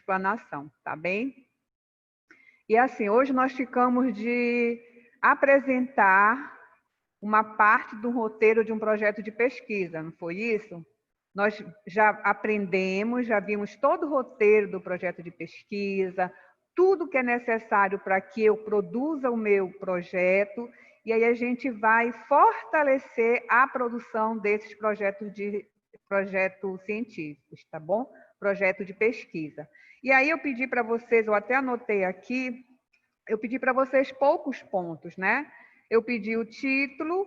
explanação, tá bem? E assim, hoje nós ficamos de apresentar uma parte do roteiro de um projeto de pesquisa, não foi isso? Nós já aprendemos, já vimos todo o roteiro do projeto de pesquisa, tudo que é necessário para que eu produza o meu projeto, e aí a gente vai fortalecer a produção desses projetos científicos, tá bom? Projeto de pesquisa. E aí eu pedi para vocês, eu até anotei aqui, eu pedi para vocês poucos pontos, né? Eu pedi o título,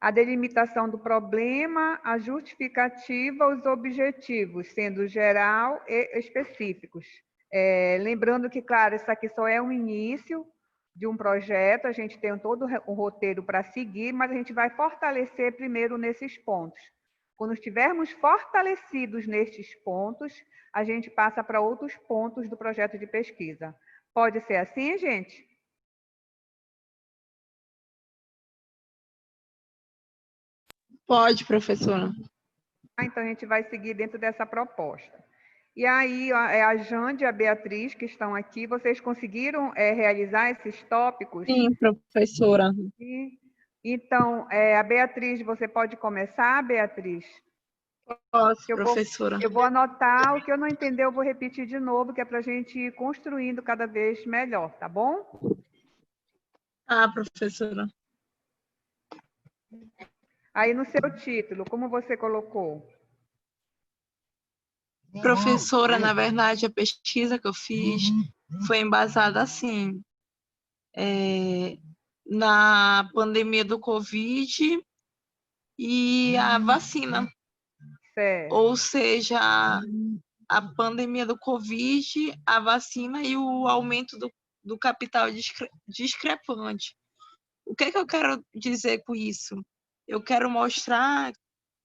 a delimitação do problema, a justificativa, os objetivos, sendo geral e específicos. Lembrando que, claro, isso aqui só é um início de um projeto, a gente tem todo o roteiro para seguir, mas a gente vai fortalecer primeiro nesses pontos. Quando estivermos fortalecidos nestes pontos, a gente passa para outros pontos do projeto de pesquisa. Pode ser assim, gente? Pode, professora. Então, a gente vai seguir dentro dessa proposta. E aí, a Jande e a Beatriz, que estão aqui, vocês conseguiram realizar esses tópicos? Sim, professora. Então, a Beatriz, você pode começar, Beatriz? Posso, professora. Eu vou anotar, o que eu não entender eu vou repetir de novo, que é para a gente ir construindo cada vez melhor, tá bom? Ah, professora. Aí no seu título, como você colocou? Professora, na verdade, a pesquisa que eu fiz foi embasada assim, na pandemia do Covid e a vacina. Certo. Ou seja, a pandemia do Covid, a vacina e o aumento do capital discrepante. O que é que eu quero dizer com isso? Eu quero mostrar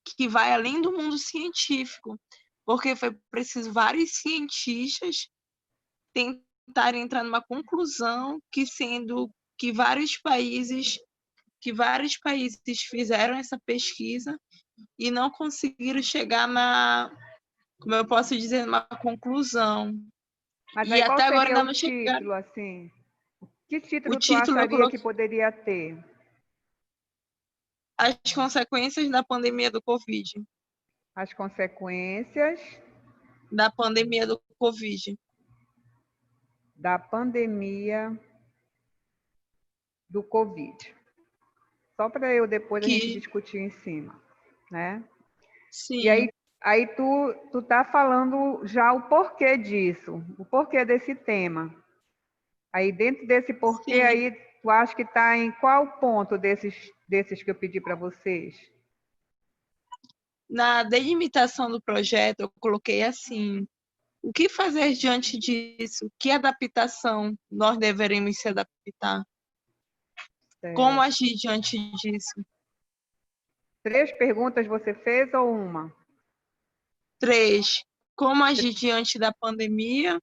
que vai além do mundo científico, porque foi preciso vários cientistas tentarem entrar numa conclusão que, sendo que vários países fizeram essa pesquisa e não conseguiram chegar como eu posso dizer, numa conclusão. Mas E aí até qual agora seria ainda o não chegaram. título, assim? Que O título tu título eu acharia que coloquei poderia ter? As consequências da pandemia do Covid. As consequências Da pandemia do Covid. da pandemia do Covid. Só para eu depois a gente discutir em cima, né? Sim. E aí tu tá falando já o porquê disso, o porquê desse tema. Aí dentro desse porquê Sim. aí, tu acha que está em qual ponto desses que eu pedi para vocês? Na delimitação do projeto, eu coloquei assim: o que fazer diante disso? Que adaptação nós deveremos se adaptar? Certo. Como agir diante disso? 3 perguntas você fez ou uma? 3. Como agir diante da pandemia?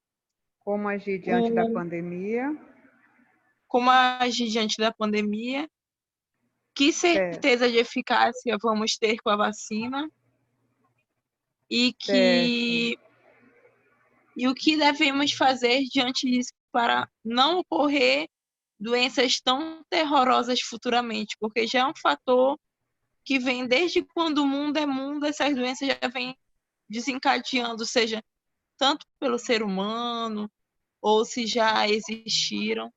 Como agir diante da pandemia? Como agir diante da pandemia? Que certeza de eficácia vamos ter com a vacina? E o que devemos fazer diante disso para não ocorrer doenças tão terrorosas futuramente, porque já é um fator que vem desde quando o mundo é mundo, essas doenças já vêm desencadeando, seja tanto pelo ser humano, ou se já existiram.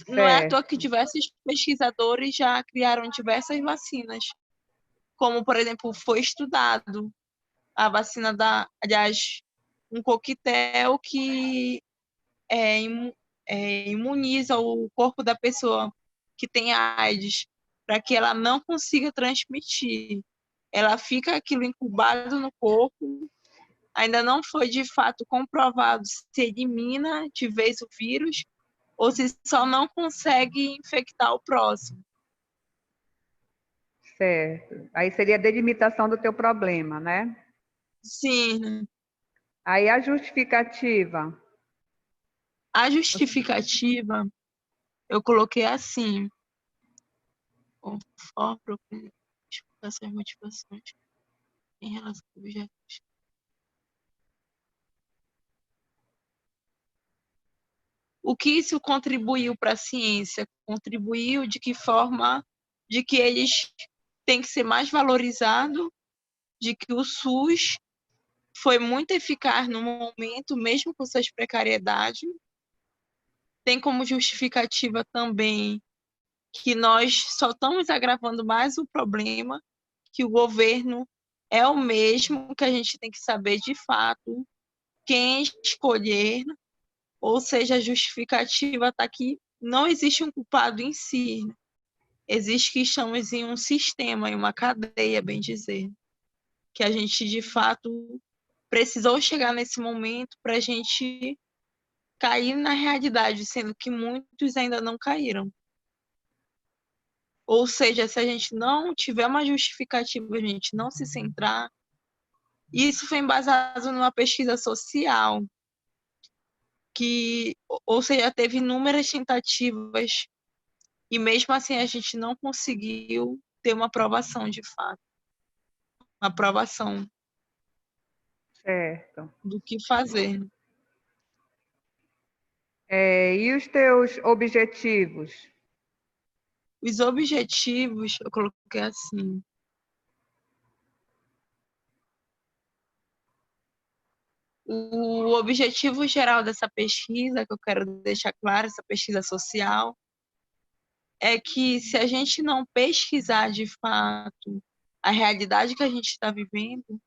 Não é à toa que diversos pesquisadores já criaram diversas vacinas, como, por exemplo, foi estudado a vacina aliás, um coquetel que imuniza o corpo da pessoa que tem AIDS, para que ela não consiga transmitir. Ela fica aquilo incubado no corpo, ainda não foi de fato comprovado se elimina de vez o vírus ou se só não consegue infectar o próximo. Certo. Aí seria a delimitação do teu problema, né? Sim. Aí a justificativa. A justificativa, eu coloquei assim: conforme essas motivações em relação ao objeto. o que isso contribuiu para a ciência? Contribuiu de que forma? De que eles têm que ser mais valorizados, de que o SUS foi muito eficaz no momento, mesmo com suas precariedades. Tem como justificativa também que nós só estamos agravando mais o problema, que o governo é o mesmo, que a gente tem que saber de fato quem escolher, ou seja, a justificativa está que não existe um culpado em si, existe que estamos em um sistema, em uma cadeia, bem dizer, que a gente de fato precisou chegar nesse momento para a gente cair na realidade, sendo que muitos ainda não caíram. Ou seja, se a gente não tiver uma justificativa, a gente não se centrar, isso foi embasado numa pesquisa social, que, ou seja, teve inúmeras tentativas e mesmo assim a gente não conseguiu ter uma aprovação de fato, uma aprovação Certo. do que fazer. E os teus objetivos? Os objetivos, eu coloquei assim, o objetivo geral dessa pesquisa, que eu quero deixar claro, essa pesquisa social, é que se a gente não pesquisar de fato a realidade que a gente está vivendo,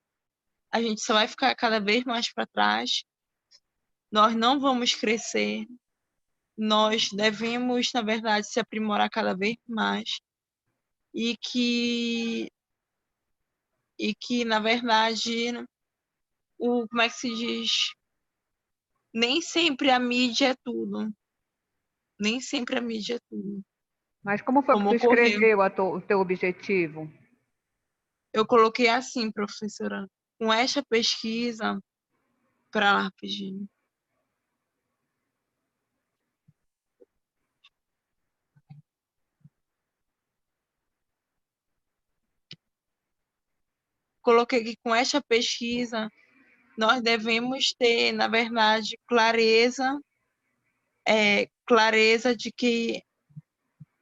a gente só vai ficar cada vez mais para trás, nós não vamos crescer, nós devemos, na verdade, se aprimorar cada vez mais e que na verdade, como é que se diz? Nem sempre a mídia é tudo. Nem sempre a mídia é tudo. Mas como foi que Como tu ocorreu. escreveu o teu objetivo? Eu coloquei assim, professora, com esta pesquisa, para lá, rapidinho. Coloquei que com esta pesquisa nós devemos ter, na verdade, clareza de que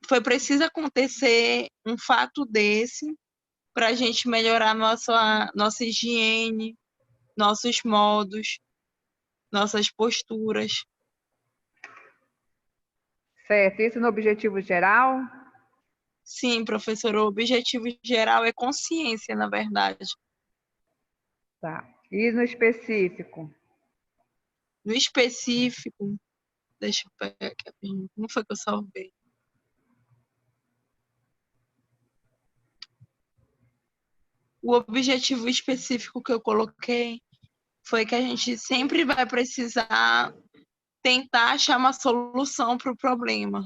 foi preciso acontecer um fato desse para a gente melhorar nossa higiene, nossos modos, nossas posturas. Certo. Isso no objetivo geral? Sim, professor, o objetivo geral é consciência, na verdade. Tá. E no específico? No específico, deixa eu pegar aqui, como foi que eu salvei? O objetivo específico que eu coloquei foi que a gente sempre vai precisar tentar achar uma solução para o problema.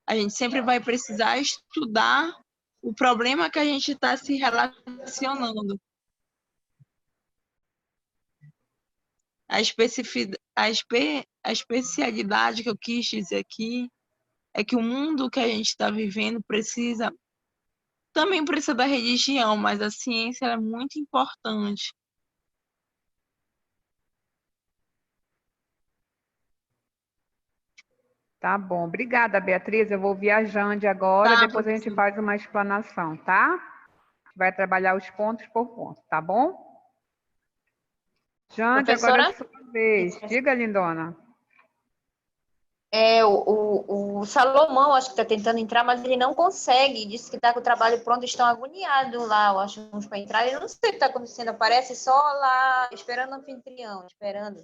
A gente sempre vai precisar estudar o problema que a gente está se relacionando. A especialidade que eu quis dizer aqui é que o mundo que a gente está vivendo também precisa da religião, mas a ciência é muito importante. Tá bom. Obrigada, Beatriz. Eu vou ouvir a Jande agora, Tá, depois a gente professor? faz uma explanação, tá? A gente vai trabalhar os pontos por ponto, tá bom? Jande, agora é Professora, sua vez. Diga, lindona. o Salomão, acho que está tentando entrar, mas ele não consegue. Disse que está com o trabalho pronto, estão agoniados lá, eu acho, uns para entrar. Eu não sei o que está acontecendo, aparece só lá, esperando o anfitrião, esperando.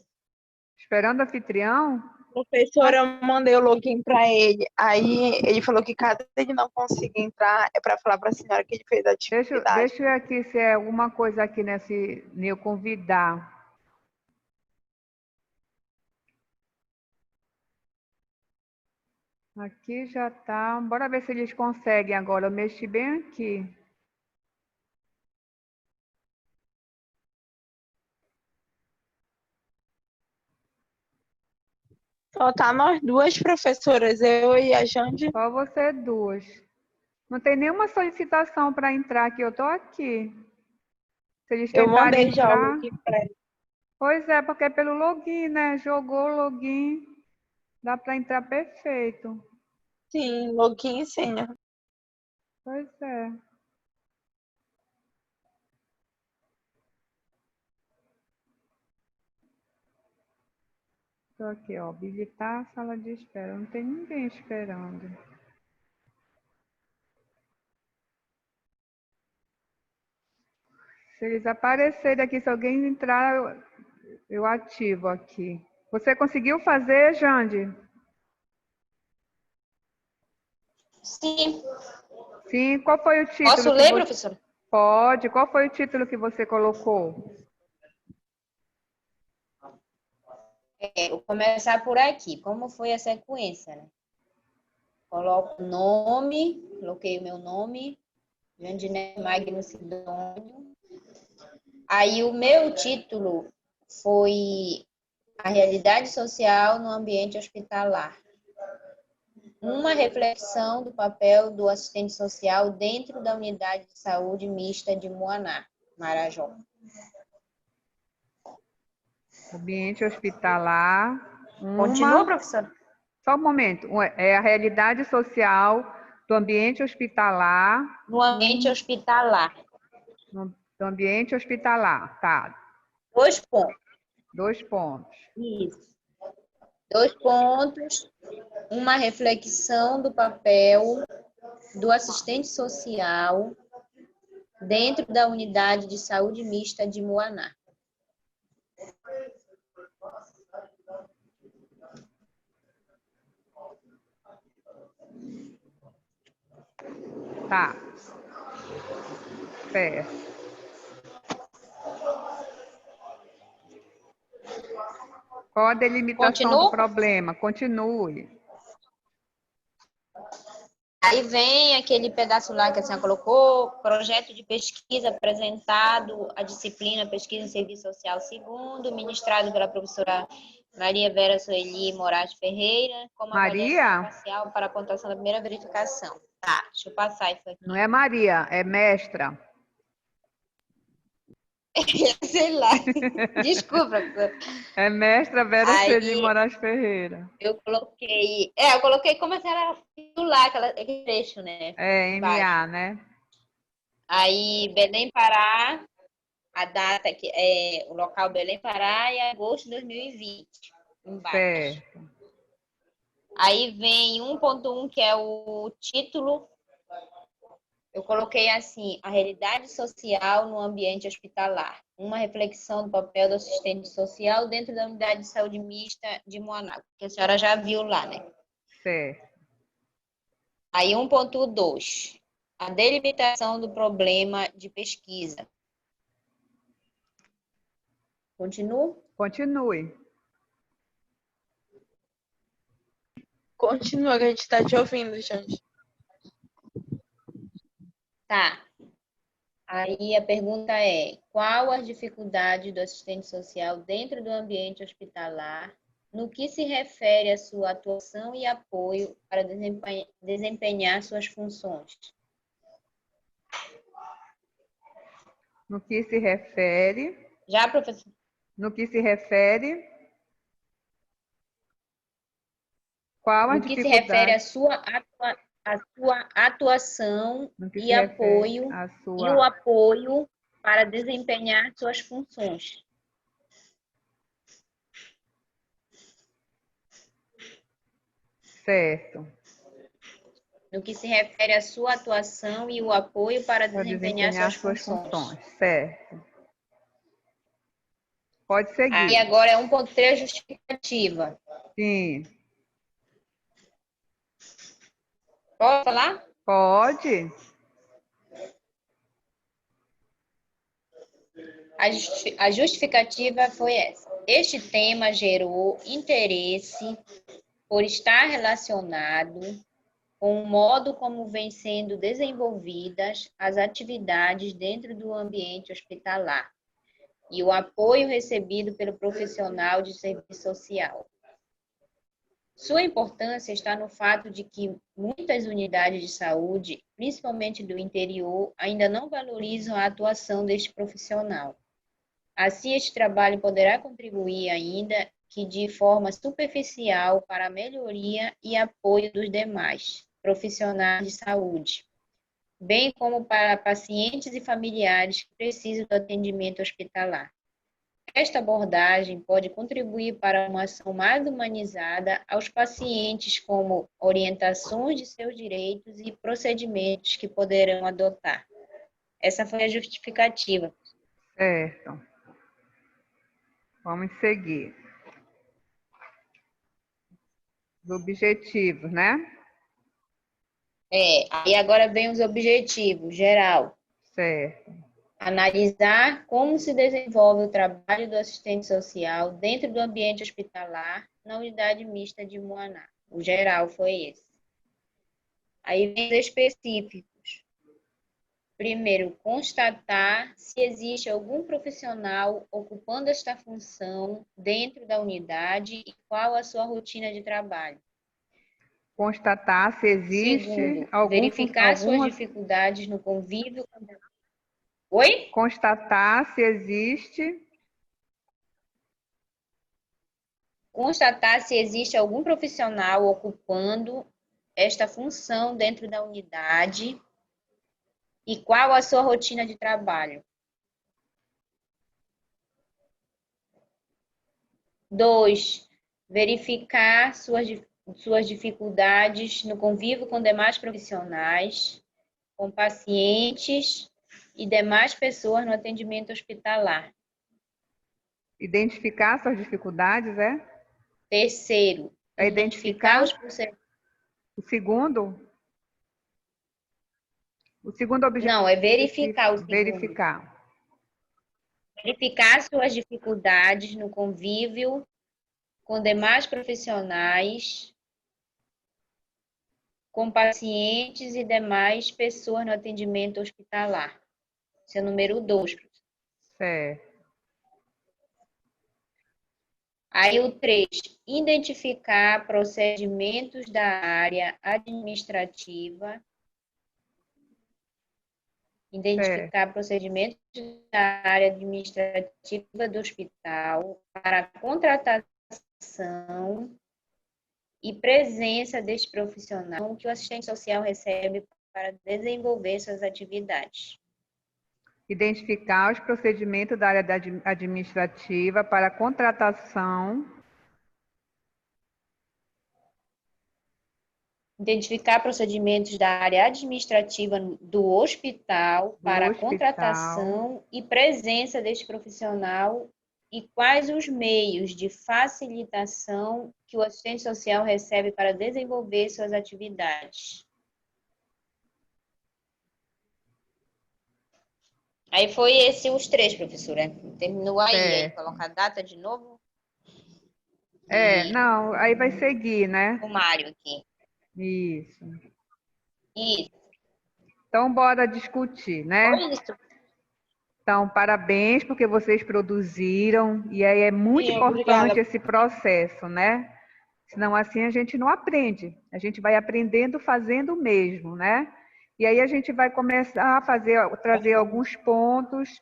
Esperando o anfitrião? Professora, eu mandei o login para ele. Aí ele falou que caso ele não consiga entrar, é para falar para a senhora que ele fez a atividade. Deixa eu ver aqui se é alguma coisa aqui nesse eu convidar. Aqui já tá. Bora ver se eles conseguem agora. Eu mexi bem aqui. Só tá nós duas professoras, eu e a Jande. Só você duas. Não tem nenhuma solicitação para entrar aqui. Eu tô aqui. Se eles Eu tentarem mandei já o entrar. login para ele. Pois é, porque é pelo login, né? Jogou o login. Dá para entrar perfeito. Sim, login e senha. Pois é. Estou aqui, ó, habilitar a sala de espera. Não tem ninguém esperando. Se eles aparecerem aqui, se alguém entrar, eu ativo aqui. Você conseguiu fazer, Jande? Sim. Sim. Qual foi o título Posso que ler, você... professora? Pode. Qual foi o título que você colocou? Vou começar por aqui. Como foi a sequência, né? Coloco o nome, coloquei o meu nome, Jandiné Magno Sidônio. Aí o meu título foi A Realidade Social no Ambiente Hospitalar. Uma reflexão do papel do assistente social dentro da unidade de saúde mista de Moaná, Marajó. Ambiente hospitalar. Continua, professora? Só um momento. É a realidade social do ambiente hospitalar. No ambiente hospitalar. Do ambiente hospitalar, tá. 2 pontos. 2 pontos. Isso. 2 pontos. Uma reflexão do papel do assistente social dentro da unidade de saúde mista de Moaná. Tá. Certo. Qual a delimitação do problema? Continue. Aí vem aquele pedaço lá que a senhora colocou, projeto de pesquisa apresentado, a disciplina Pesquisa em Serviço Social segundo, ministrado pela professora Maria Vera Sueli Moraes Ferreira, como avaliação parcial para a pontuação da primeira verificação. Tá, deixa eu passar isso aqui. Não é Maria, é mestra. Sei lá. Desculpa, professora. É mestra Vera Sueli Moraes Ferreira. Eu coloquei como se era lá, aquele trecho, né? É, MA, né? Aí, Belém, Pará, a data, que é o local Belém, Pará, e agosto de 2020, embaixo. Certo. Aí vem 1.1, que é o título. Eu coloquei assim, a realidade social no ambiente hospitalar. Uma reflexão do papel do assistente social dentro da unidade de saúde mista de Moaná, que a senhora já viu lá, né? Certo. Aí 1.2, a delimitação do problema de pesquisa. Continua? Continue. Continua, que a gente está te ouvindo, gente. Tá. Aí a pergunta é: qual as dificuldades do assistente social dentro do ambiente hospitalar no que se refere à sua atuação e apoio para desempenhar suas funções? No que se refere? Já, professor? No que se refere? Qual a no que se refere à sua atuação e apoio e o apoio para desempenhar suas funções. Certo. No que se refere à sua atuação e o apoio para desempenhar suas funções. Certo. Pode seguir. Aí agora é 1.3 justificativa. Sim. Pode falar? Pode. A justificativa foi essa. Este tema gerou interesse por estar relacionado com o modo como vêm sendo desenvolvidas as atividades dentro do ambiente hospitalar e o apoio recebido pelo profissional de serviço social. Sua importância está no fato de que muitas unidades de saúde, principalmente do interior, ainda não valorizam a atuação deste profissional. Assim, este trabalho poderá contribuir ainda que de forma superficial para a melhoria e apoio dos demais profissionais de saúde, bem como para pacientes e familiares que precisam do atendimento hospitalar. Esta abordagem pode contribuir para uma ação mais humanizada aos pacientes, como orientações de seus direitos e procedimentos que poderão adotar. Essa foi a justificativa. Certo. Vamos seguir. Os objetivos, né? Aí agora vem os objetivos, geral. Certo. Analisar como se desenvolve o trabalho do assistente social dentro do ambiente hospitalar na unidade mista de Moaná. O geral foi esse. Aí vem os específicos. Primeiro, constatar se existe algum profissional ocupando esta função dentro da unidade e qual a sua rotina de trabalho. Constatar se existe Segundo, verificar suas dificuldades no convívio. Oi? Constatar se existe. Constatar se existe algum profissional ocupando esta função dentro da unidade e qual a sua rotina de trabalho. 2, verificar suas dificuldades no convívio com demais profissionais, com pacientes e demais pessoas no atendimento hospitalar. Identificar suas dificuldades, é? Terceiro, identificar os procedimentos. O segundo? O segundo objetivo. Não, é verificar o segundo. Verificar. Verificar suas dificuldades no convívio com demais profissionais, com pacientes e demais pessoas no atendimento hospitalar. Esse é o número 2. Certo. Aí o 3, identificar procedimentos da área administrativa. Identificar procedimentos da área administrativa do hospital para a contratação e presença deste profissional que o assistente social recebe para desenvolver suas atividades. Identificar os procedimentos da área administrativa para a contratação. Identificar procedimentos da área administrativa do hospital para a contratação e presença deste profissional e quais os meios de facilitação que o assistente social recebe para desenvolver suas atividades. Aí foi os 3, professora. Terminou aí coloca a data de novo. Não, aí vai seguir, né? O Mário aqui. Isso. Isso. Então, bora discutir, né? Isso. Então, parabéns, porque vocês produziram, e aí é muito importante esse processo, né? Senão assim a gente não aprende. A gente vai aprendendo fazendo mesmo, né? E aí a gente vai começar a trazer alguns pontos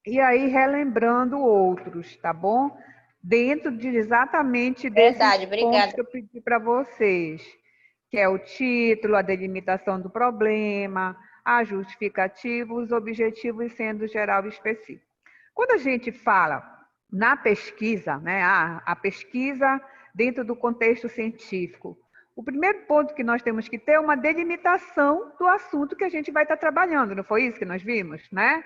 e aí relembrando outros, tá bom? Dentro de exatamente desses pontos que eu pedi para vocês, que é o título, a delimitação do problema, a justificativa, os objetivos sendo geral e específico. Quando a gente fala na pesquisa, né, a pesquisa dentro do contexto científico, o primeiro ponto que nós temos que ter é uma delimitação do assunto que a gente vai estar trabalhando, não foi isso que nós vimos, né?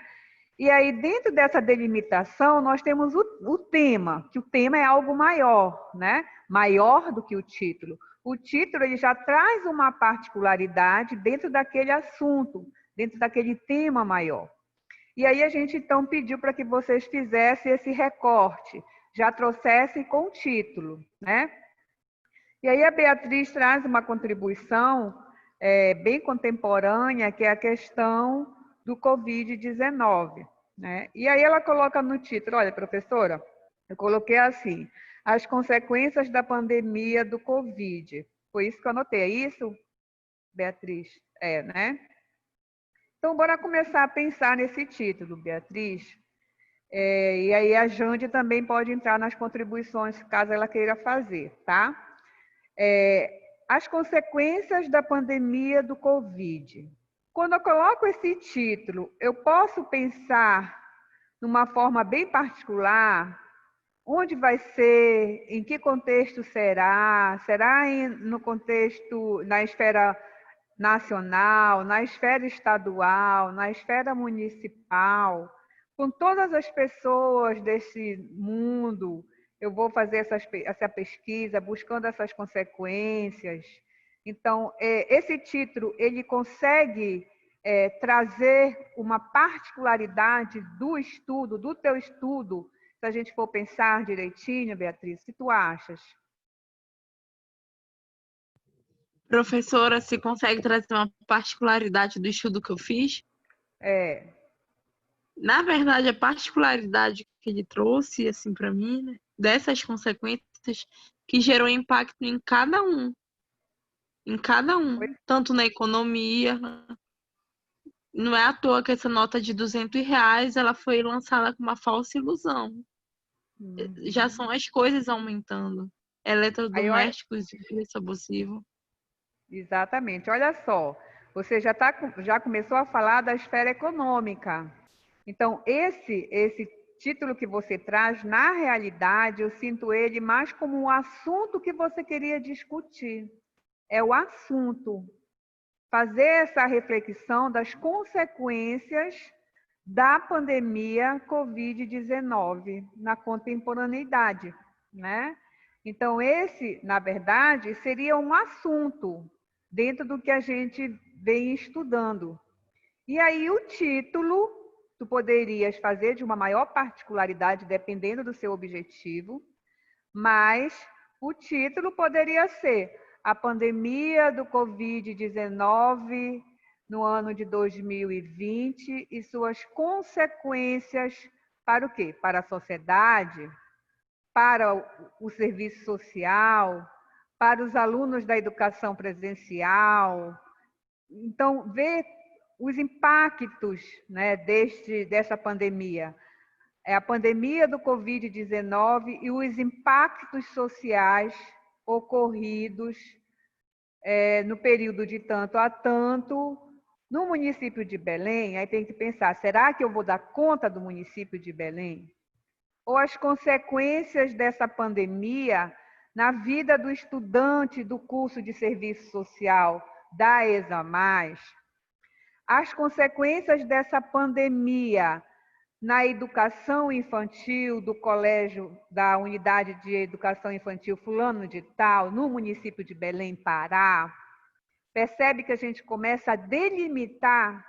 E aí, dentro dessa delimitação, nós temos o tema, que o tema é algo maior, né? Maior do que o título. O título ele já traz uma particularidade dentro daquele assunto, dentro daquele tema maior. E aí a gente então pediu para que vocês fizessem esse recorte, já trouxessem com o título, né? E aí a Beatriz traz uma contribuição bem contemporânea, que é a questão do Covid-19, né? E aí ela coloca no título, olha, professora, eu coloquei assim, as consequências da pandemia do Covid. Foi isso que eu anotei, é isso, Beatriz? Né? Então, bora começar a pensar nesse título, Beatriz. E aí a Jande também pode entrar nas contribuições, caso ela queira fazer, tá? As consequências da pandemia do Covid. Quando eu coloco esse título, eu posso pensar numa forma bem particular, onde vai ser, em que contexto será? Será no contexto, na esfera nacional, na esfera estadual, na esfera municipal, com todas as pessoas desse mundo? Eu vou fazer essa pesquisa buscando essas consequências. Então, esse título, ele consegue trazer uma particularidade do estudo, do teu estudo, se a gente for pensar direitinho, Beatriz, o que tu achas? Professora, se consegue trazer uma particularidade do estudo que eu fiz? Na verdade, a particularidade que ele trouxe, assim, para mim, né, dessas consequências, que gerou impacto em cada um, tanto na economia. Não é à toa que essa nota de R$ 200 ela foi lançada com uma falsa ilusão. Já são as coisas aumentando. Eletrodomésticos e preço abusivo. Exatamente. Olha só, você já começou a falar da esfera econômica. Então, esse título que você traz, na realidade, eu sinto ele mais como um assunto que você queria discutir. É o assunto. Fazer essa reflexão das consequências da pandemia Covid-19 na contemporaneidade, né? Então, esse, na verdade, seria um assunto dentro do que a gente vem estudando. E aí, o título, tu poderias fazer de uma maior particularidade, dependendo do seu objetivo, mas o título poderia ser A Pandemia do Covid-19 no ano de 2020 e suas consequências para o quê? Para a sociedade, para o serviço social, para os alunos da educação presencial. Então, ver os impactos, né, dessa pandemia. É a pandemia do Covid-19 e os impactos sociais ocorridos no período de tanto a tanto no município de Belém. Aí tem que pensar, será que eu vou dar conta do município de Belém? Ou as consequências dessa pandemia na vida do estudante do curso de serviço social da ESAMAS? As consequências dessa pandemia na educação infantil do colégio, da unidade de educação infantil fulano de tal, no município de Belém, Pará. Percebe que a gente começa a delimitar,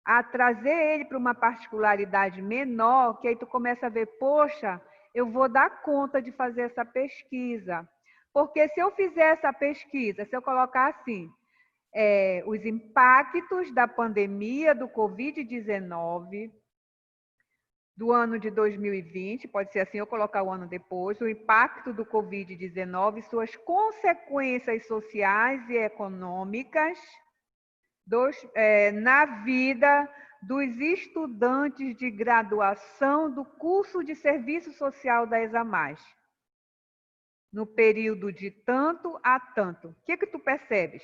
a trazer ele para uma particularidade menor, que aí tu começa a ver, poxa, eu vou dar conta de fazer essa pesquisa. Porque se eu fizer essa pesquisa, se eu colocar assim, os impactos da pandemia do Covid-19, do ano de 2020, pode ser assim, eu colocar o ano depois, o impacto do Covid-19 e suas consequências sociais e econômicas na vida dos estudantes de graduação do curso de serviço social da ESAMAS, no período de tanto a tanto. O que tu percebes?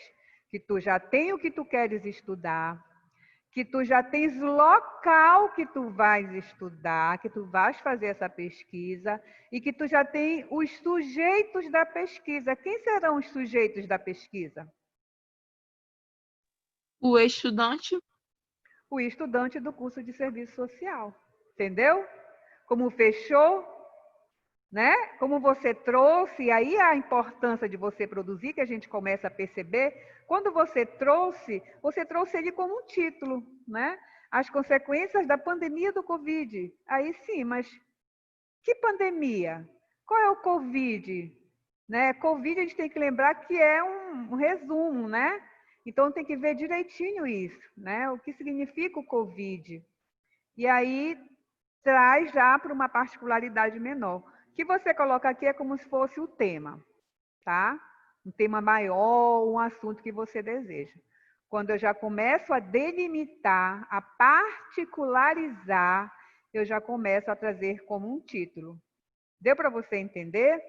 Que tu já tem o que tu queres estudar, que tu já tens local que tu vais estudar, que tu vais fazer essa pesquisa e que tu já tem os sujeitos da pesquisa. Quem serão os sujeitos da pesquisa? O estudante. O estudante do curso de serviço social. Entendeu? Como fechou, né? Como você trouxe, e aí a importância de você produzir, que a gente começa a perceber, quando você trouxe ele como um título, né? As consequências da pandemia do Covid. Aí sim, mas que pandemia? Qual é o Covid? Né? Covid a gente tem que lembrar que é um resumo, né? Então tem que ver direitinho isso, né? O que significa o Covid. E aí traz já para uma particularidade menor. O que você coloca aqui é como se fosse o tema, tá? Um tema maior, um assunto que você deseja. Quando eu já começo a delimitar, a particularizar, eu já começo a trazer como um título. Deu para você entender?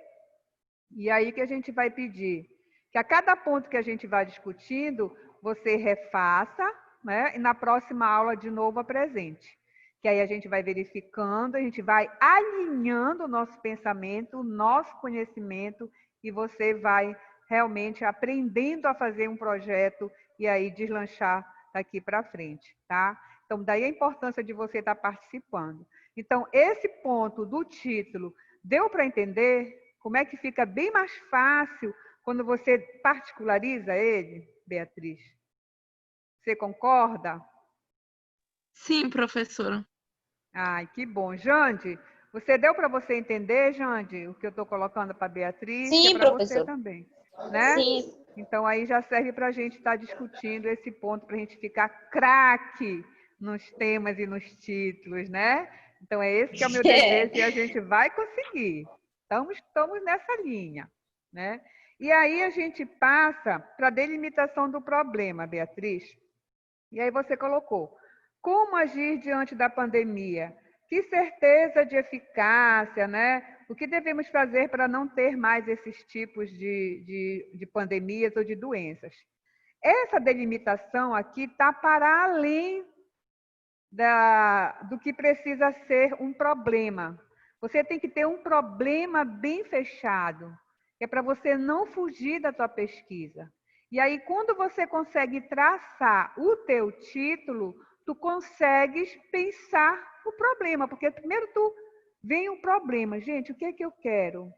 E aí que a gente vai pedir que a cada ponto que a gente vai discutindo, você refaça, né? E na próxima aula de novo apresente. Que aí a gente vai verificando, a gente vai alinhando o nosso pensamento, o nosso conhecimento, e você vai realmente aprendendo a fazer um projeto e aí deslanchar daqui para frente, tá? Então, daí a importância de você estar participando. Então, esse ponto do título, deu para entender como é que fica bem mais fácil quando você particulariza ele, Beatriz? Você concorda? Sim, professora. Ai, que bom. Jande, você deu para você entender, Jande, o que eu estou colocando para a Beatriz, que é Sim, para você professor. também, né? Sim. Então, aí já serve para a gente estar discutindo esse ponto, para a gente ficar craque nos temas e nos títulos, né? Então, é esse que é o meu desejo e a gente vai conseguir. Estamos nessa linha, né? E aí a gente passa para a delimitação do problema, Beatriz. E aí você colocou, como agir diante da pandemia? Que certeza de eficácia, né? O que devemos fazer para não ter mais esses tipos de pandemias ou de doenças? Essa delimitação aqui está para além do que precisa ser um problema. Você tem que ter um problema bem fechado, que é para você não fugir da tua pesquisa. E aí, quando você consegue traçar o teu título, tu consegues pensar o problema, porque primeiro tu vem um problema. Gente, o que é que eu quero?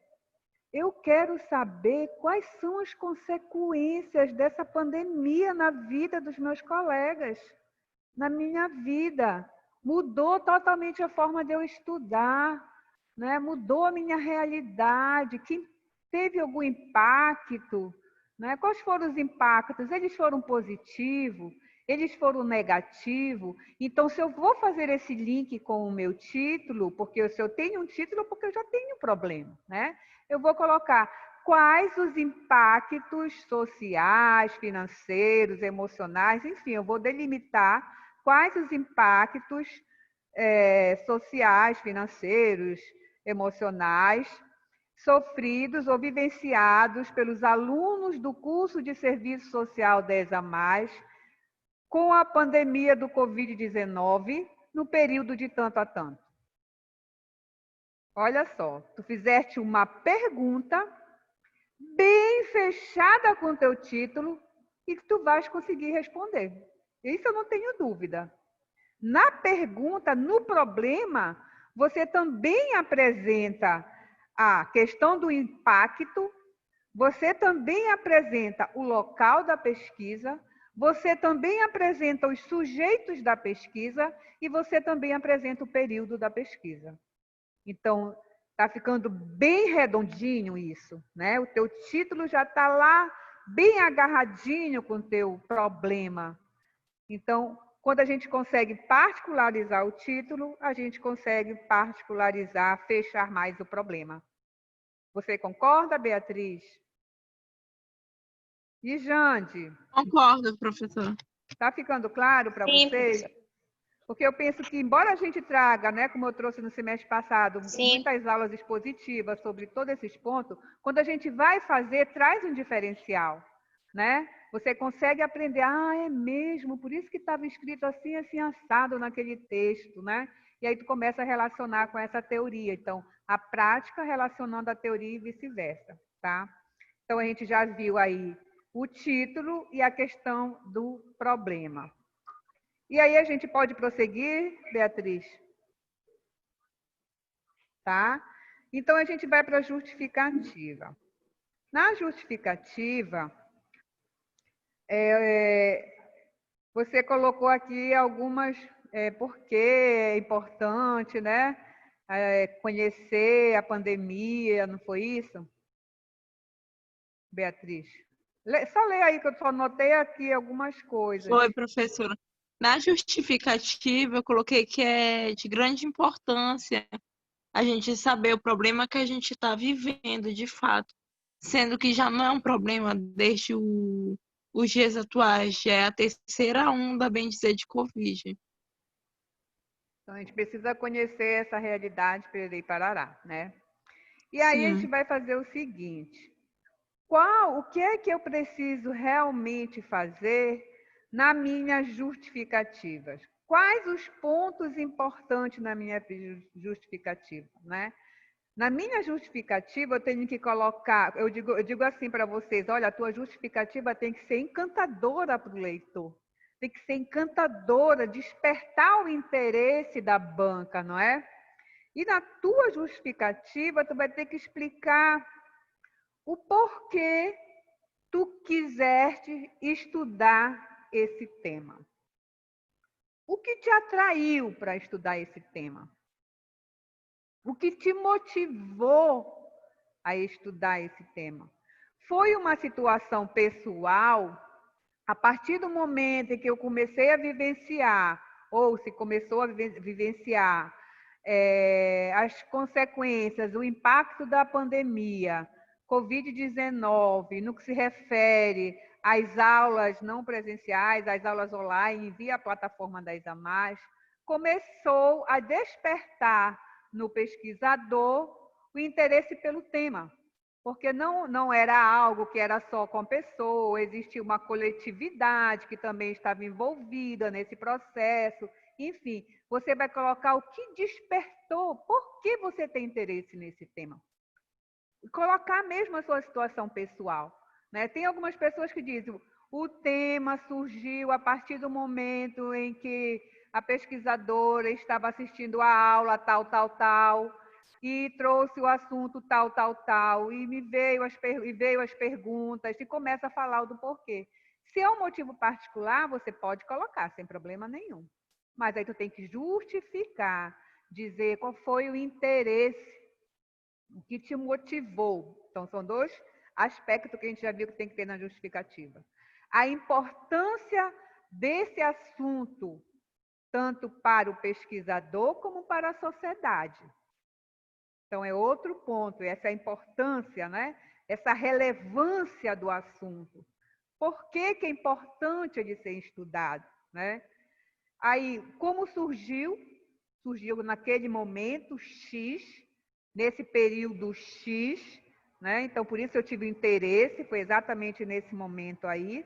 Eu quero saber quais são as consequências dessa pandemia na vida dos meus colegas, na minha vida. Mudou totalmente a forma de eu estudar, né? Mudou a minha realidade. Quem teve algum impacto, né? Quais foram os impactos? Eles foram positivos? Eles foram negativos? Então, se eu vou fazer esse link com o meu título, porque se eu tenho um título, porque eu já tenho um problema, né? Eu vou colocar quais os impactos sociais, financeiros, emocionais, enfim, eu vou delimitar quais os impactos sociais, financeiros, emocionais, sofridos ou vivenciados pelos alunos do curso de Serviço Social 10+, com a pandemia do Covid-19, no período de tanto a tanto. Olha só, tu fizeste uma pergunta bem fechada com o teu título e que tu vais conseguir responder. Isso eu não tenho dúvida. Na pergunta, no problema, você também apresenta a questão do impacto, você também apresenta o local da pesquisa, você também apresenta os sujeitos da pesquisa e você também apresenta o período da pesquisa. Então, está ficando bem redondinho isso, né? O teu título já está lá bem agarradinho com o teu problema. Então, quando a gente consegue particularizar o título, a gente consegue particularizar, fechar mais o problema. Você concorda, Beatriz? E Jande? Concordo, professora. Está ficando claro para Sim, vocês? professor. Porque eu penso que, embora a gente traga, né, como eu trouxe no semestre passado, Sim. muitas aulas expositivas sobre todos esses pontos, quando a gente vai fazer, traz um diferencial, né? Você consegue aprender, é mesmo, por isso que estava escrito assim, assim, assado naquele texto, né? E aí tu começa a relacionar com essa teoria. Então, a prática relacionando a teoria e vice-versa, tá? Então, a gente já viu aí o título e a questão do problema. E aí a gente pode prosseguir, Beatriz? Tá? Então, a gente vai para a justificativa. Na justificativa, você colocou aqui algumas porque é importante, né? Conhecer a pandemia, não foi isso? Beatriz? Só lê aí que eu só anotei aqui algumas coisas. Foi, professora. Na justificativa, eu coloquei que é de grande importância a gente saber o problema que a gente está vivendo, de fato. Sendo que já não é um problema desde os dias atuais, já é a terceira onda, bem dizer, de Covid. Então, a gente precisa conhecer essa realidade Pererê e Parará, né? E aí a gente Sim. vai fazer o seguinte: o que é que eu preciso realmente fazer na minha justificativa? Quais os pontos importantes na minha justificativa, né? Na minha justificativa, eu tenho que colocar, eu digo assim para vocês, olha, a tua justificativa tem que ser encantadora para o leitor, tem que ser encantadora, despertar o interesse da banca, não é? E na tua justificativa, tu vai ter que explicar o porquê tu quiseste estudar esse tema. O que te atraiu para estudar esse tema? O que te motivou a estudar esse tema? Foi uma situação pessoal, a partir do momento em que eu comecei a vivenciar, ou se começou a vivenciar as consequências, o impacto da pandemia, Covid-19, no que se refere às aulas não presenciais, às aulas online, via plataforma da Isamás, começou a despertar no pesquisador o interesse pelo tema, porque não era algo que era só com a pessoa, existia uma coletividade que também estava envolvida nesse processo. Enfim, você vai colocar o que despertou, por que você tem interesse nesse tema. Colocar mesmo a sua situação pessoal, né? Tem algumas pessoas que dizem, o tema surgiu a partir do momento em que a pesquisadora estava assistindo a aula tal, e trouxe o assunto tal, e veio as perguntas, e começa a falar do porquê. Se é um motivo particular, você pode colocar, sem problema nenhum. Mas aí tu tem que justificar, dizer qual foi o interesse, o que te motivou. Então, são dois aspectos que a gente já viu que tem que ter na justificativa. A importância desse assunto, tanto para o pesquisador como para a sociedade. Então, é outro ponto, essa importância, né? Essa relevância do assunto. Por que é importante de ser estudado, né? Aí, como surgiu? Surgiu naquele momento X, nesse período X, né? Então, por isso eu tive interesse, foi exatamente nesse momento aí.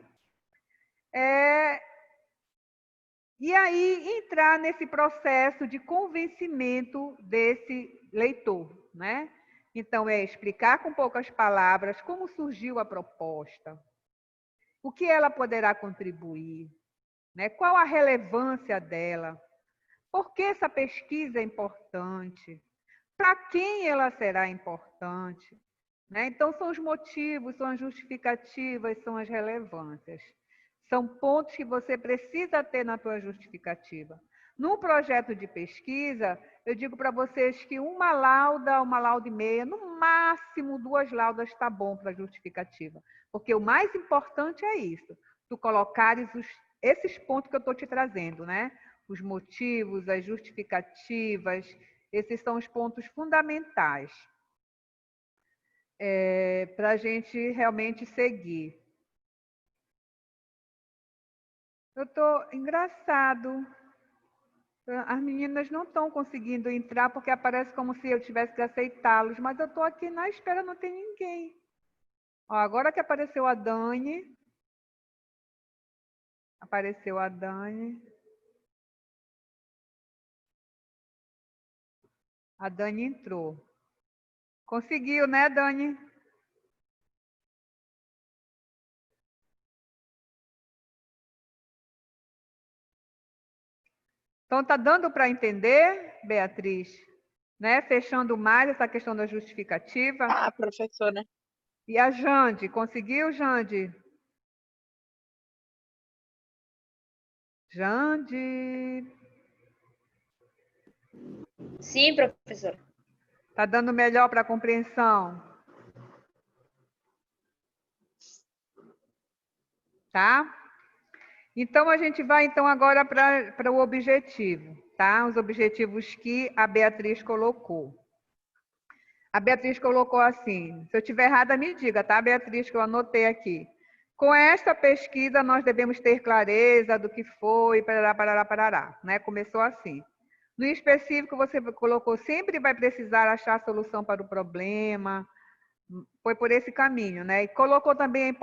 E aí, entrar nesse processo de convencimento desse leitor, né? Então, é explicar com poucas palavras como surgiu a proposta, o que ela poderá contribuir, né? Qual a relevância dela, por que essa pesquisa é importante, para quem ela será importante, né? Então, são os motivos, são as justificativas, são as relevâncias. São pontos que você precisa ter na tua justificativa. No projeto de pesquisa, eu digo para vocês que uma lauda e meia, no máximo 2 laudas está bom para a justificativa. Porque o mais importante é isso, tu colocares esses pontos que eu estou te trazendo, né? Os motivos, as justificativas, esses são os pontos fundamentais para a gente realmente seguir. Eu estou engraçado. As meninas não estão conseguindo entrar porque aparece como se eu tivesse que aceitá-los, mas eu estou aqui na espera, não tem ninguém. Ó, agora que apareceu a Dani. Apareceu a Dani. A Dani entrou. Conseguiu, né, Dani? Então, está dando para entender, Beatriz? Né? Fechando mais essa questão da justificativa. Ah, professora. E a Jande, conseguiu, Jande? Jande. Sim, professora. Está dando melhor para a compreensão? Tá? Então, a gente vai então agora para o objetivo, tá? Os objetivos que a Beatriz colocou. A Beatriz colocou assim, se eu estiver errada, me diga, tá, Beatriz, que eu anotei aqui. Com esta pesquisa, nós devemos ter clareza do que foi, parará, né? Começou assim. No específico, você colocou sempre vai precisar achar a solução para o problema. Foi por esse caminho, né? E colocou também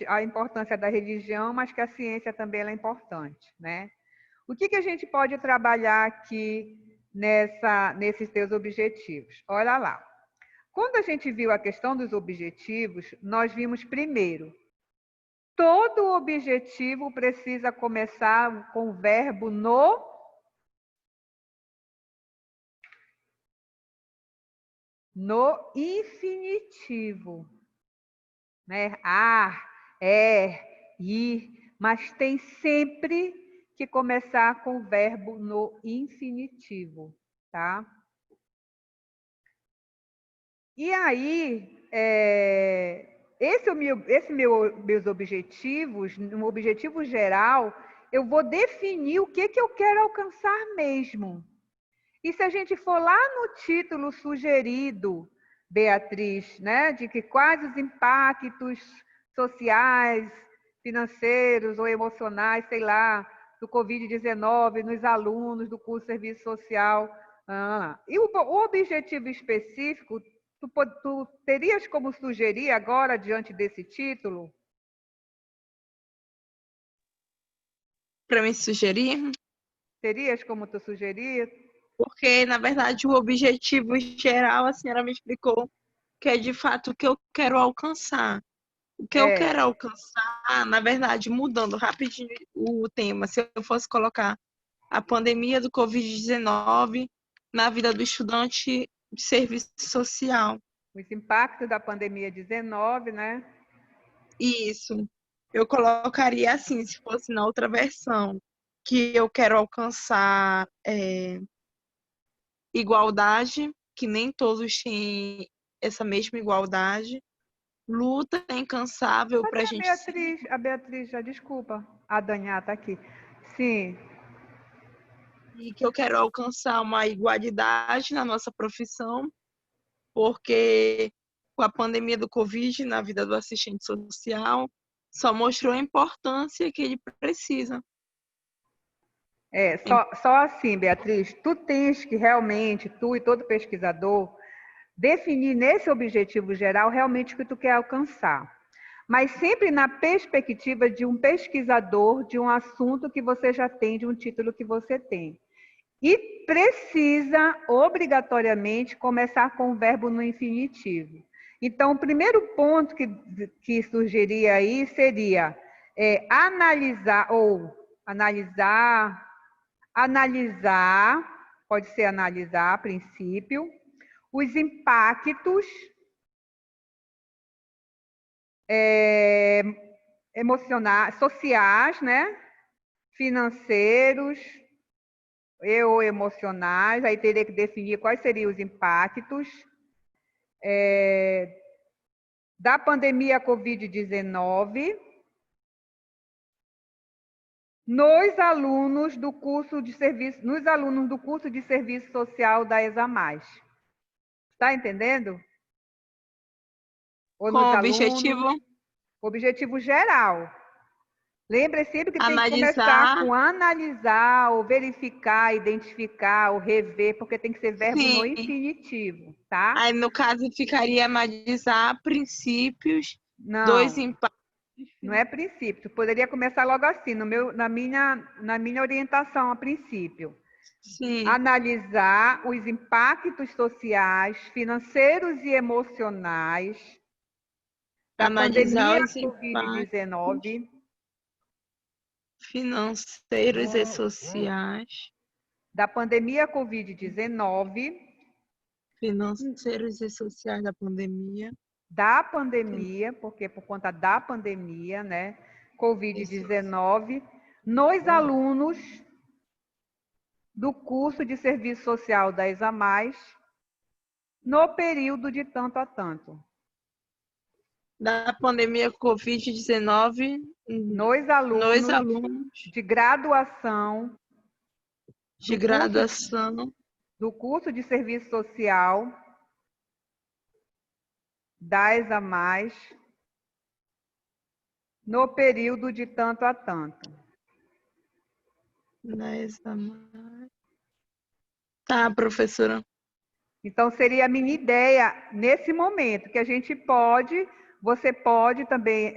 a importância da religião, mas que a ciência também ela é importante, né? O que a gente pode trabalhar aqui nesses teus objetivos? Olha lá. Quando a gente viu a questão dos objetivos, nós vimos primeiro, todo objetivo precisa começar com o verbo no infinitivo, né? Ir, mas tem sempre que começar com o verbo no infinitivo, tá? E aí, meus objetivos, no objetivo geral, eu vou definir o que eu quero alcançar mesmo. E se a gente for lá no título sugerido, Beatriz, né, de que quais os impactos sociais, financeiros ou emocionais, sei lá, do Covid-19 nos alunos do curso de Serviço Social. E o objetivo específico, tu terias como sugerir agora, diante desse título? Para me sugerir? Terias como tu sugerir? Porque, na verdade, o objetivo geral, a senhora me explicou que é de fato o que eu quero alcançar. O que eu quero alcançar, na verdade, mudando rapidinho o tema, se eu fosse colocar a pandemia do Covid-19 na vida do estudante de serviço social. Os impactos da pandemia 19, né? Isso. Eu colocaria assim, se fosse na outra versão, que eu quero alcançar igualdade, que nem todos têm essa mesma igualdade, luta incansável para a gente. A Beatriz já desculpa. A Daniela está aqui. Sim. E que eu quero alcançar uma igualdade na nossa profissão, porque com a pandemia do Covid na vida do assistente social, só mostrou a importância que ele precisa. Só assim, Beatriz, tu tens que realmente, tu e todo pesquisador, definir nesse objetivo geral realmente o que tu quer alcançar. Mas sempre na perspectiva de um pesquisador, de um assunto que você já tem, de um título que você tem. E precisa, obrigatoriamente, começar com o verbo no infinitivo. Então, o primeiro ponto que surgiria aí seria analisar, pode ser analisar a princípio, os impactos emocionais, sociais, né? Financeiros ou emocionais, aí teria que definir quais seriam os impactos da pandemia Covid-19 nos alunos do curso de serviço social da ESA+. Está entendendo? Ou com nos o alunos, objetivo geral. Lembre sempre que tem que começar com analisar, ou verificar, identificar, ou rever, porque tem que ser verbo no infinitivo, tá? Aí, no caso, ficaria analisar princípios dos impactos. Não é princípio. Tu poderia começar logo assim, na minha orientação a princípio. Sim. Analisar os impactos sociais, financeiros e emocionais da pandemia Covid-19, financeiros e sociais, da pandemia Covid-19, financeiros e sociais da pandemia, porque por conta da pandemia, né, Covid-19, nos alunos do curso de serviço social da ESA+, no período de tanto a tanto. Da pandemia Covid-19 nos alunos de graduação do curso de serviço social da ESA+, no período de tanto a tanto. Tá, professora. Então, seria a minha ideia nesse momento, que a gente pode, você pode também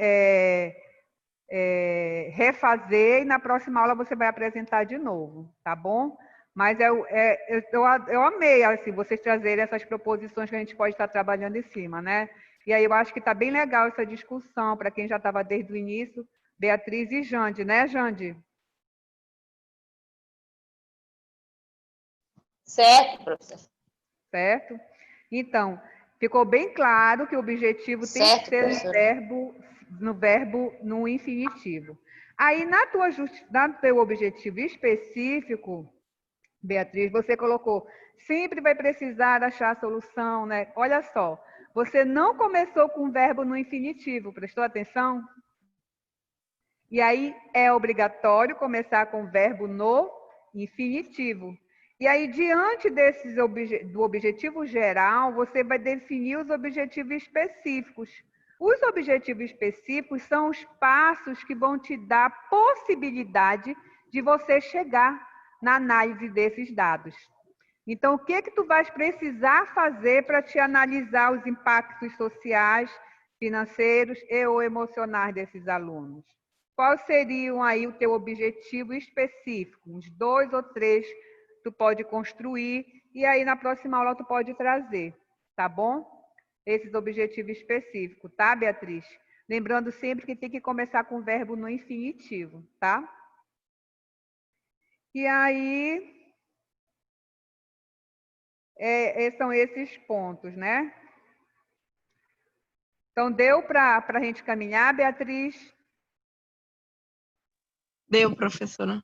refazer e na próxima aula você vai apresentar de novo, tá bom? Mas eu amei assim, vocês trazerem essas proposições que a gente pode estar trabalhando em cima, né? E aí eu acho que está bem legal essa discussão, para quem já estava desde o início, Beatriz e Jande, né, Jande? Certo, professor. Certo? Então, ficou bem claro que o objetivo tem que Certo, ser professora. no infinitivo. Aí, no teu objetivo específico, Beatriz, você colocou, sempre vai precisar achar a solução, né? Olha só, você não começou com o verbo no infinitivo, prestou atenção? E aí é obrigatório começar com o verbo no infinitivo. E aí, diante do objetivo geral, você vai definir os objetivos específicos. Os objetivos específicos são os passos que vão te dar a possibilidade de você chegar na análise desses dados. Então, o que tu vais precisar fazer para te analisar os impactos sociais, financeiros e ou emocionais desses alunos? Qual seriam aí o teu objetivo específico? Uns 2 ou 3 tu pode construir e aí na próxima aula tu pode trazer, tá bom? Esses objetivos específicos, tá, Beatriz? Lembrando sempre que tem que começar com o verbo no infinitivo, tá? E aí, são esses pontos, né? Então, deu para a gente caminhar, Beatriz? Deu, professora.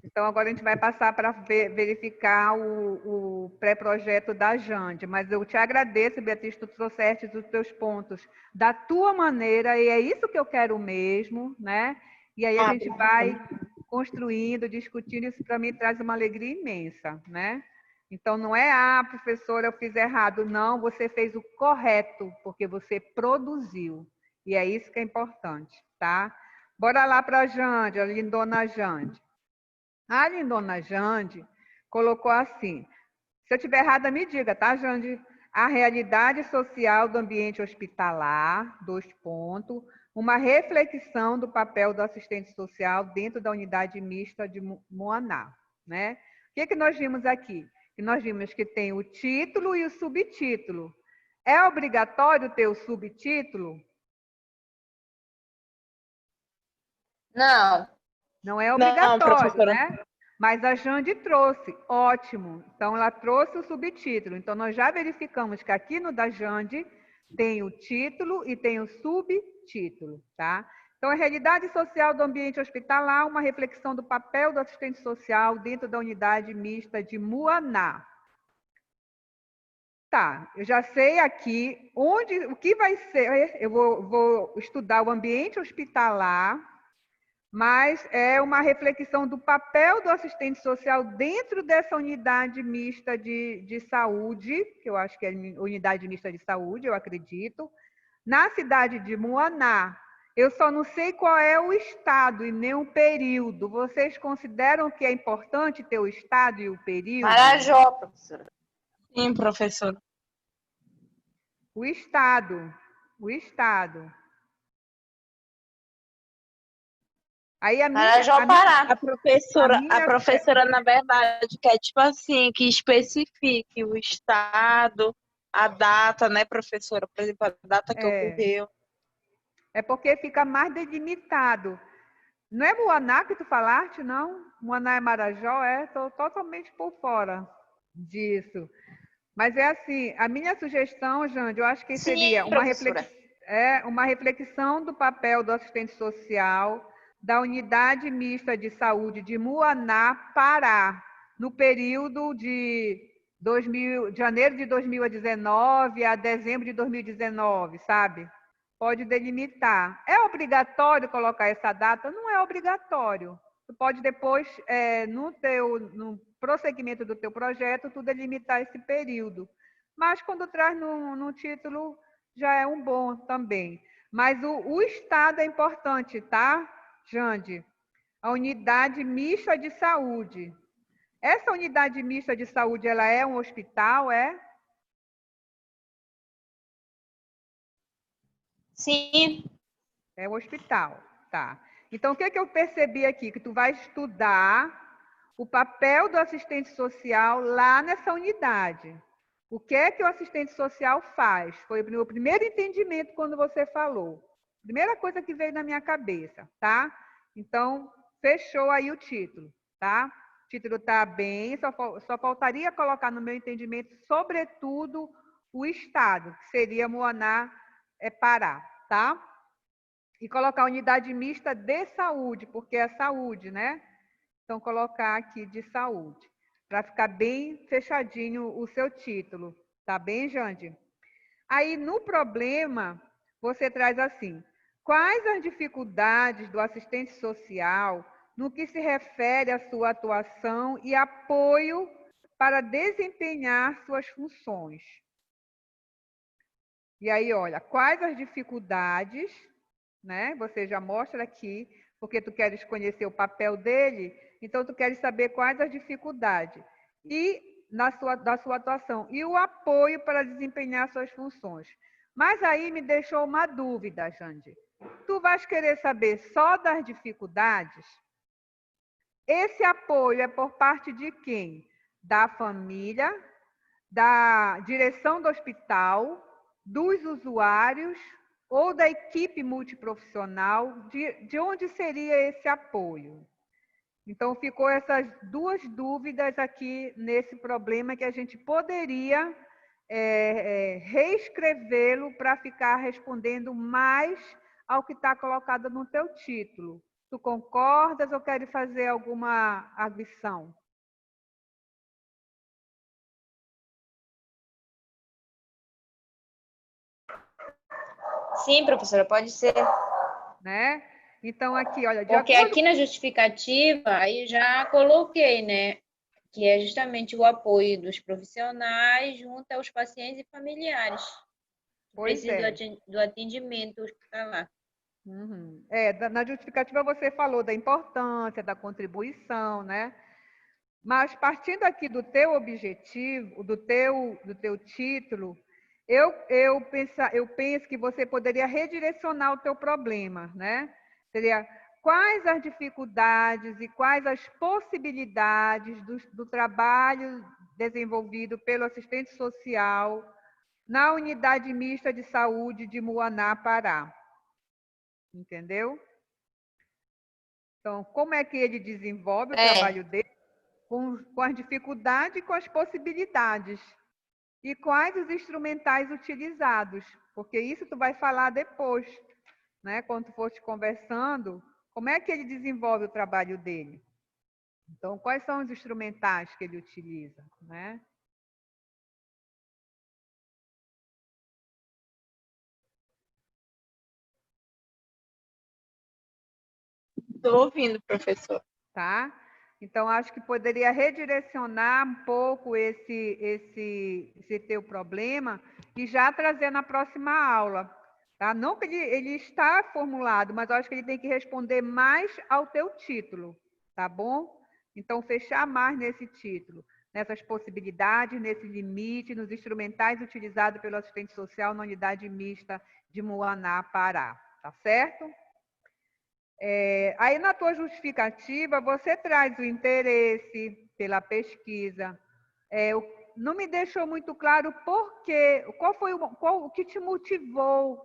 Então, agora a gente vai passar para verificar o pré-projeto da Jande. Mas eu te agradeço, Beatriz, tu trouxeste os teus pontos da tua maneira, e é isso que eu quero mesmo, né? E aí a gente vai construindo, discutindo, isso para mim traz uma alegria imensa, né? Então, não é, professora, eu fiz errado. Não, você fez o correto, porque você produziu. E é isso que é importante, tá? Bora lá para a Jande, a lindona Jande. A lindona Jande colocou assim, se eu estiver errada, me diga, tá, Jande? A realidade social do ambiente hospitalar, 2 pontos, uma reflexão do papel do assistente social dentro da unidade mista de Moaná, né? O que nós vimos aqui? Que nós vimos que tem o título e o subtítulo. É obrigatório ter o subtítulo? Não. Não é Não, obrigatório, professora. né? Mas a Jande trouxe, ótimo. Então, ela trouxe o subtítulo. Então, nós já verificamos que aqui no da Jande tem o título e tem o subtítulo, tá? Então, a realidade social do ambiente hospitalar, uma reflexão do papel do assistente social dentro da unidade mista de Muaná. Tá, eu já sei aqui o que vai ser. Eu vou estudar o ambiente hospitalar, mas é uma reflexão do papel do assistente social dentro dessa unidade mista de saúde, que eu acho que é unidade mista de saúde, eu acredito, na cidade de Muaná. Eu só não sei qual é o estado e nem o período. Vocês consideram que é importante ter o estado e o período? Marajó, professora. Sim, professora. O estado. O estado. Aí Marajó, Pará. A professora, na verdade, quer, tipo assim, que especifique o estado, a data, né, professora? Por exemplo, a data que ocorreu. É porque fica mais delimitado. Não é Muaná que tu falaste, não? Muaná é Marajó? Estou totalmente por fora disso. Mas é assim, a minha sugestão, Jande, eu acho que seria uma reflexão do papel do assistente social da unidade mista de saúde de Muaná, Pará, no período de janeiro de 2019 a dezembro de 2019, sabe? Pode delimitar. É obrigatório colocar essa data? Não é obrigatório. Tu pode depois, no prosseguimento do teu projeto, tu delimitar esse período. Mas quando traz no título, já é um bom também. Mas o estado é importante, tá, Jande? A unidade mista de saúde. Essa unidade mista de saúde, ela é um hospital, é? Sim. É um hospital, tá. Então, o que eu percebi aqui? Que tu vai estudar o papel do assistente social lá nessa unidade. O que é que o assistente social faz? Foi o meu primeiro entendimento quando você falou. Primeira coisa que veio na minha cabeça, tá? Então, fechou aí o título, tá? O título está bem, só faltaria colocar no meu entendimento, sobretudo, o Estado, que seria Moaná, Pará, tá? E colocar unidade mista de saúde, porque é saúde, né? Então, colocar aqui de saúde, para ficar bem fechadinho o seu título. Tá bem, Jande? Aí, no problema, você traz assim: quais as dificuldades do assistente social no que se refere à sua atuação e apoio para desempenhar suas funções? E aí, olha, quais as dificuldades, né? Você já mostra aqui, porque tu queres conhecer o papel dele, então tu queres saber quais as dificuldades e da sua atuação e o apoio para desempenhar suas funções. Mas aí me deixou uma dúvida, Jande. Tu vais querer saber só das dificuldades? Esse apoio é por parte de quem? Da família, da direção do hospital, dos usuários ou da equipe multiprofissional, de onde seria esse apoio? Então, ficou essas duas dúvidas aqui nesse problema que a gente poderia reescrevê-lo para ficar respondendo mais ao que está colocado no teu título. Tu concordas ou queres fazer alguma adição? Sim, professora, pode ser. Né? Então, aqui, olha, de Porque acordo... aqui na justificativa, aí já coloquei, né? Que é justamente o apoio dos profissionais junto aos pacientes e familiares que Pois precisam é. do atendimento hospitalar. Uhum. Na justificativa você falou da importância, da contribuição, né? Mas partindo aqui do teu objetivo, do teu título, eu penso que você poderia redirecionar o teu problema, né? Seria quais as dificuldades e quais as possibilidades do trabalho desenvolvido pelo assistente social na unidade mista de saúde de Muaná, Pará. Entendeu? Então, como é que ele desenvolve o trabalho dele? Com as dificuldades e com as possibilidades. E quais os instrumentais utilizados? Porque isso tu vai falar depois, né? Quando tu foste conversando, como é que ele desenvolve o trabalho dele? Então, quais são os instrumentais que ele utiliza, né? Estou ouvindo, professor. Tá? Então, acho que poderia redirecionar um pouco esse teu problema e já trazer na próxima aula. Tá? Não que ele está formulado, mas eu acho que ele tem que responder mais ao teu título, tá bom? Então, fechar mais nesse título, nessas possibilidades, nesse limite, nos instrumentais utilizados pelo assistente social na unidade mista de Muaná, Pará. Tá certo? Aí na tua justificativa você traz o interesse pela pesquisa. Não me deixou muito claro por quê, qual o que te motivou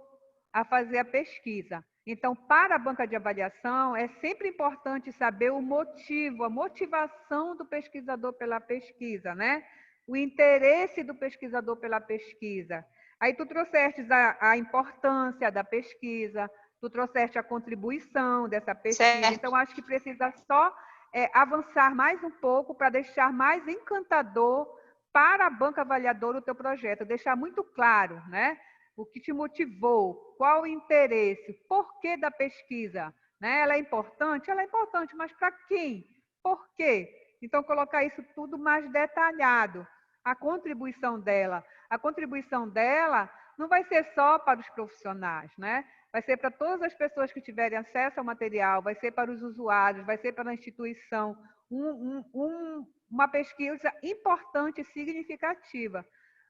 a fazer a pesquisa. Então, para a banca de avaliação, é sempre importante saber o motivo, a motivação do pesquisador pela pesquisa, né? O interesse do pesquisador pela pesquisa. Aí tu trouxeste a importância da pesquisa, tu trouxeste a contribuição dessa pesquisa. Certo. Então, acho que precisa só avançar mais um pouco para deixar mais encantador para a banca avaliadora o teu projeto, deixar muito claro, né? O que te motivou, qual o interesse, por que da pesquisa, né? Ela é importante? Ela é importante, mas para quem? Por quê? Então, colocar isso tudo mais detalhado. A contribuição dela não vai ser só para os profissionais, né? Vai ser para todas as pessoas que tiverem acesso ao material, vai ser para os usuários, vai ser para a instituição, uma pesquisa importante e significativa.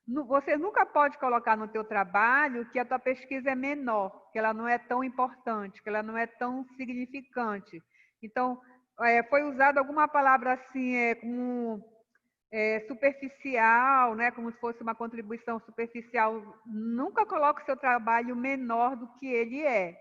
Você nunca pode colocar no teu trabalho que a tua pesquisa é menor, que ela não é tão importante, que ela não é tão significante. Então, foi usada alguma palavra assim, como superficial, né? Como se fosse uma contribuição superficial. Nunca coloque o seu trabalho menor do que ele é.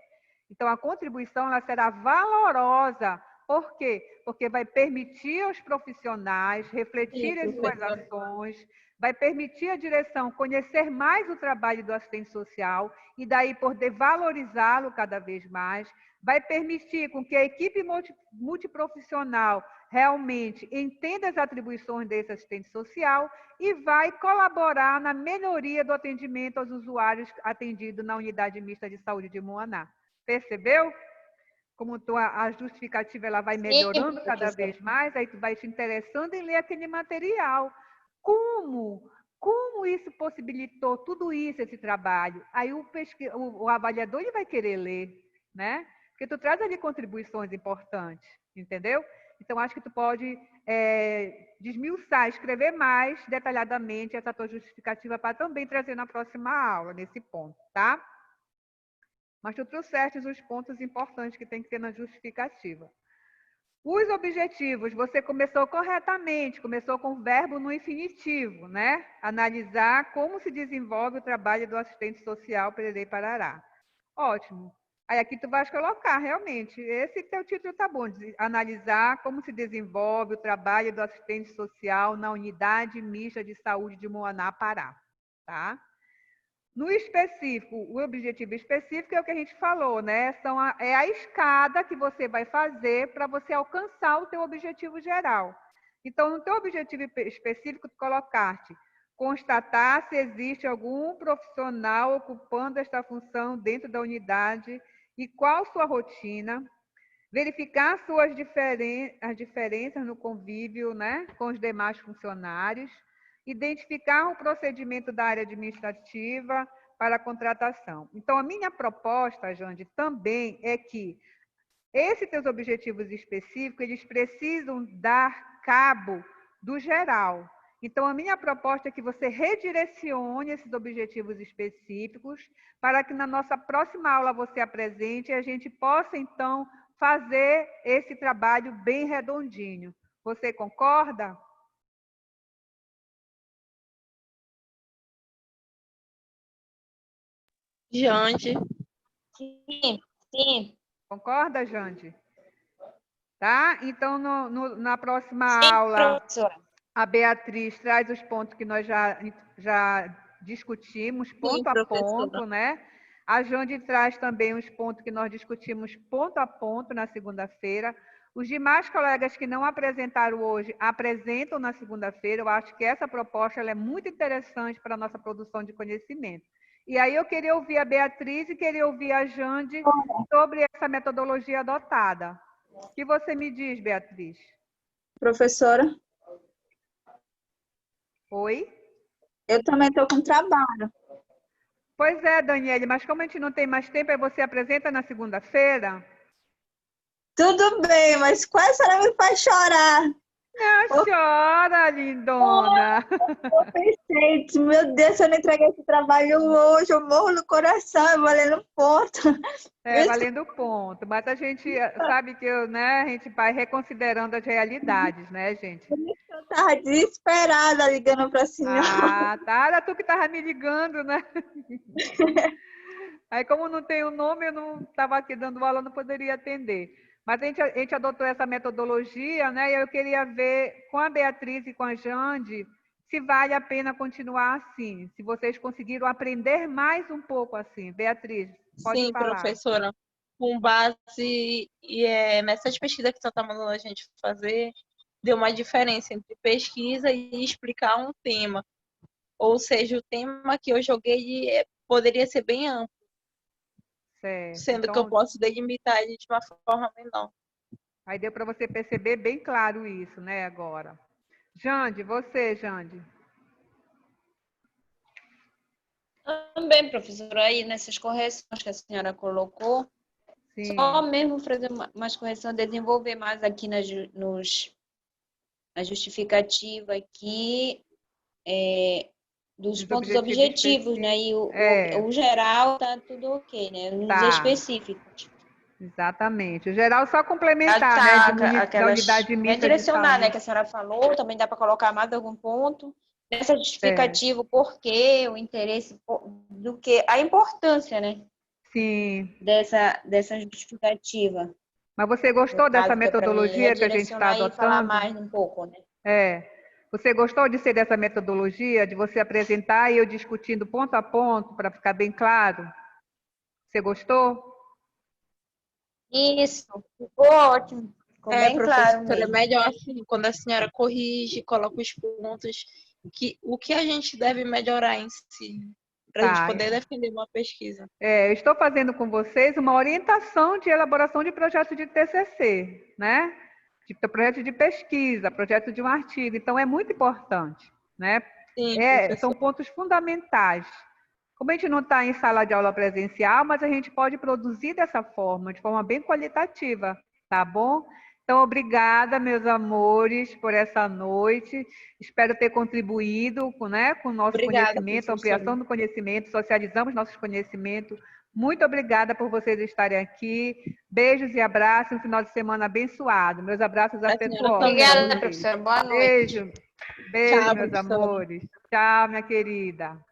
Então, a contribuição ela será valorosa. Por quê? Porque vai permitir aos profissionais refletirem as suas ações, vai permitir à direção conhecer mais o trabalho do assistente social e daí poder valorizá-lo cada vez mais, vai permitir com que a equipe multiprofissional realmente entenda as atribuições desse assistente social e vai colaborar na melhoria do atendimento aos usuários atendidos na unidade mista de saúde de Moaná. Percebeu? Como a justificativa ela vai melhorando cada vez mais, aí tu vai te interessando em ler aquele material. Como isso possibilitou tudo isso, esse trabalho? Aí o avaliador ele vai querer ler, né? Porque tu traz ali contribuições importantes, entendeu? Então, acho que tu pode desmiuçar, escrever mais detalhadamente essa tua justificativa para também trazer na próxima aula, nesse ponto, tá? Mas tu trouxeste os pontos importantes que tem que ter na justificativa. Os objetivos, você começou corretamente, começou com o verbo no infinitivo, né? Analisar como se desenvolve o trabalho do assistente social Pererê Parará. Ótimo. Aí aqui tu vais colocar, realmente, esse teu título tá bom, analisar como se desenvolve o trabalho do assistente social na unidade mista de saúde de Moaná, Pará, tá? No específico, o objetivo específico é o que a gente falou, né? É a escada que você vai fazer para você alcançar o teu objetivo geral. Então, no teu objetivo específico, tu colocaste constatar se existe algum profissional ocupando esta função dentro da unidade e qual sua rotina, verificar as diferenças no convívio, né, com os demais funcionários, identificar o procedimento da área administrativa para a contratação. Então, a minha proposta, Jande, também é que esses teus objetivos específicos, eles precisam dar cabo do geral. Então, a minha proposta é que você redirecione esses objetivos específicos para que na nossa próxima aula você apresente e a gente possa, então, fazer esse trabalho bem redondinho. Você concorda? Jande. Sim. Concorda, Jande? Tá? Então, na próxima Sim, aula, professora. a Beatriz traz os pontos que nós já discutimos, ponto a ponto, né? A Jande traz também os pontos que nós discutimos ponto a ponto na segunda-feira. Os demais colegas que não apresentaram hoje, apresentam na segunda-feira. Eu acho que essa proposta ela é muito interessante para a nossa produção de conhecimento. E aí eu queria ouvir a Beatriz e queria ouvir a Jande sobre essa metodologia adotada. O que você me diz, Beatriz? Professora, Oi? eu também estou com trabalho. Pois é, Daniele, mas como a gente não tem mais tempo, aí você apresenta na segunda-feira? Tudo bem, mas quase a senhora me faz chorar. Não chora, lindona. Eu pensei, meu Deus, se eu não entreguei esse trabalho hoje, eu morro no coração, eu valendo ponto. Valendo ponto. Mas a gente sabe que né, a gente vai reconsiderando as realidades, né, gente? Eu estava desesperada ligando para a senhora. Ah, tá. Era tu que estava me ligando, né? Aí, como não tem o nome, eu não estava aqui dando aula, não poderia atender. Mas a gente adotou essa metodologia, né? E eu queria ver com a Beatriz e com a Jande se vale a pena continuar assim, se vocês conseguiram aprender mais um pouco assim. Beatriz, pode falar. Sim, professora. Com base nessas pesquisas que você está mandando a gente fazer, deu uma diferença entre pesquisa e explicar um tema. Ou seja, o tema que eu joguei poderia ser bem amplo. Certo. Sendo então, que eu posso delimitar ele de uma forma menor. Aí deu para você perceber bem claro isso, né, agora. Jande, você, Jande. Também, professora, aí nessas correções que a senhora colocou, Sim. só mesmo fazer mais correção, desenvolver mais aqui a justificativa aqui dos Os pontos objetivos objetivos, né? E É, o geral tá tudo ok, né? Os tá, específicos. exatamente. O geral só complementar, né, da Aquelas. unidade É mista de direcionar, né? saúde. Que a senhora falou, também dá para colocar mais algum ponto. Essa É, justificativa, o porquê, o interesse, do que, a importância, né? sim. Dessa justificativa. Mas você No gostou dessa caso, que é para mim metodologia que a gente está redirecionar e falar adotando? mais um pouco, né? É. Você gostou de ser dessa metodologia, de você apresentar e eu discutindo ponto a ponto para ficar bem claro? Você gostou? Isso, ficou ótimo. Ficou bem claro Professora, é mesmo. melhor assim, quando a senhora corrige, coloca os pontos, o que a gente deve melhorar em si, para a gente Tá. poder defender uma pesquisa. Eu estou fazendo com vocês uma orientação de elaboração de projeto de TCC, né? De projeto de pesquisa, projeto de um artigo. Então, é muito importante, né? Sim, São professor. pontos fundamentais. Como a gente não está em sala de aula presencial, mas a gente pode produzir dessa forma, de forma bem qualitativa, tá bom? Então, obrigada, meus amores, por essa noite. Espero ter contribuído com o nosso Obrigada, conhecimento, professora. ampliação do conhecimento, socializamos nossos conhecimentos. Muito obrigada por vocês estarem aqui. Beijos e abraços, um final de semana abençoado. Meus abraços A senhora afetuosos também. para Obrigada, vocês. professora. Boa noite. Beijo, beijo, Tchau, meus professora. amores. Tchau, minha querida.